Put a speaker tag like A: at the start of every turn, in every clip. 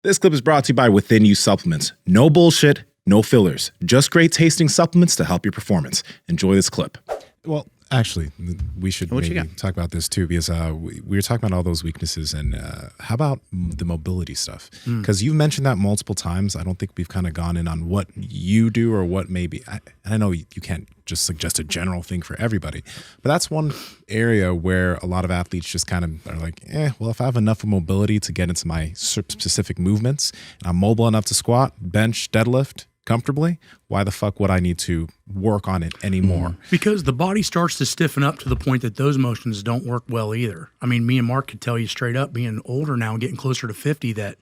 A: This clip is brought to you by Within You Supplements. No bullshit, no fillers, just great tasting supplements to help your performance. Enjoy this clip.
B: Well, actually, we should maybe talk about this too, because we were talking about all those weaknesses, and how about the mobility stuff? Because you've mentioned that multiple times. I don't think we've kind of gone in on what you do or what maybe. I know you can't just suggest a general thing for everybody, but that's one area where a lot of athletes just kind of are like, well, if I have enough mobility to get into my specific movements, and I'm mobile enough to squat, bench, deadlift comfortably, why the fuck would I need to work on it anymore?
C: Because the body starts to stiffen up to the point that those motions don't work well either. I mean, me and Mark could tell you straight up, being older now and getting closer to 50, that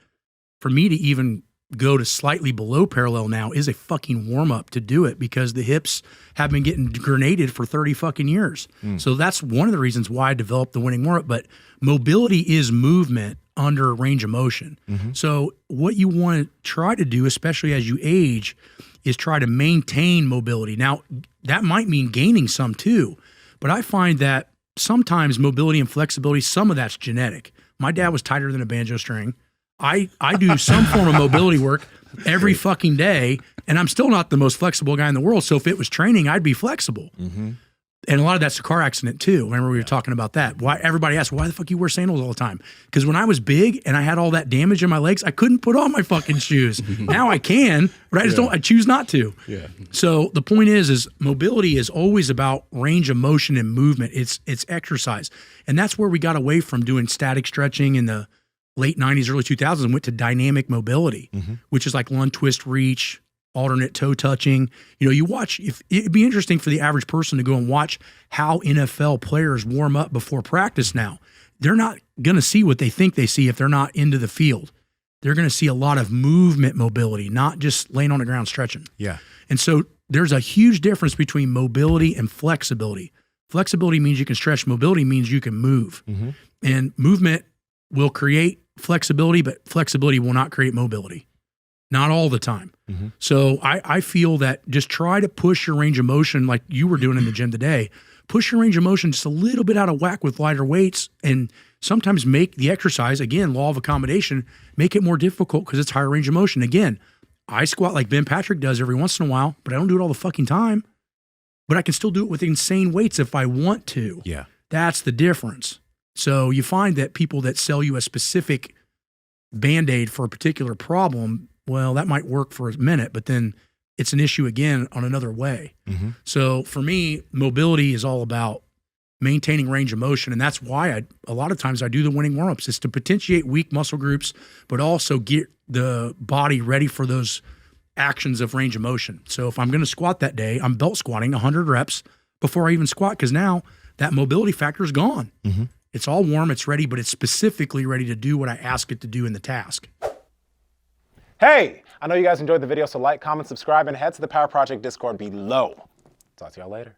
C: for me to even go to slightly below parallel now is a fucking warm up to do it, because the hips have been getting grenaded for 30 fucking years. So that's one of the reasons why I developed the winning warm up. But mobility is movement under range of motion. So what you want to try to do, especially as you age, is try to maintain mobility. Now, that might mean gaining some too, but I find that sometimes mobility and flexibility, some of that's genetic. My dad was tighter than a banjo string. I do some form of mobility work every fucking day, and I'm still not the most flexible guy in the world. So if it was training, I'd be flexible. And a lot of that's a car accident too. Remember we were talking about that. Why everybody asks, why the fuck you wear sandals all the time? Because when I was big and I had all that damage in my legs, I couldn't put on my fucking shoes. Now I can, but I choose not to. So the point is mobility is always about range of motion and movement. It's exercise. And that's where we got away from doing static stretching in the late 90s, early 2000s, and went to dynamic mobility, which is like lunge, twist, reach, alternate toe touching. You know, you watch, it'd be interesting for the average person to go and watch how NFL players warm up before practice now. They're not going to see what they think they see if they're not into the field. They're going to see a lot of movement mobility, not just laying on the ground stretching. And so there's a huge difference between mobility and flexibility. Flexibility means you can stretch. Mobility means you can move. And movement will create flexibility, but flexibility will not create mobility. Not all the time. So I feel that just try to push your range of motion like you were doing in the gym today. Push your range of motion just a little bit out of whack with lighter weights, and sometimes make the exercise, again, law of accommodation, make it more difficult because it's higher range of motion. Again, I squat like Ben Patrick does every once in a while, but I don't do it all the fucking time. But I can still do it with insane weights if I want to. That's the difference. So you find that people that sell you a specific Band-Aid for a particular problem, well, that might work for a minute, but then it's an issue again on another way. So for me, mobility is all about maintaining range of motion. And that's why a lot of times I do the winning warm-ups, is to potentiate weak muscle groups, but also get the body ready for those actions of range of motion. So if I'm going to squat that day, I'm belt squatting 100 reps before I even squat, because now that mobility factor is gone. It's all warm, it's ready, but it's specifically ready to do what I ask it to do in the task.
A: Hey, I know you guys enjoyed the video, so like, comment, subscribe, and head to the Power Project Discord below. Talk to y'all later.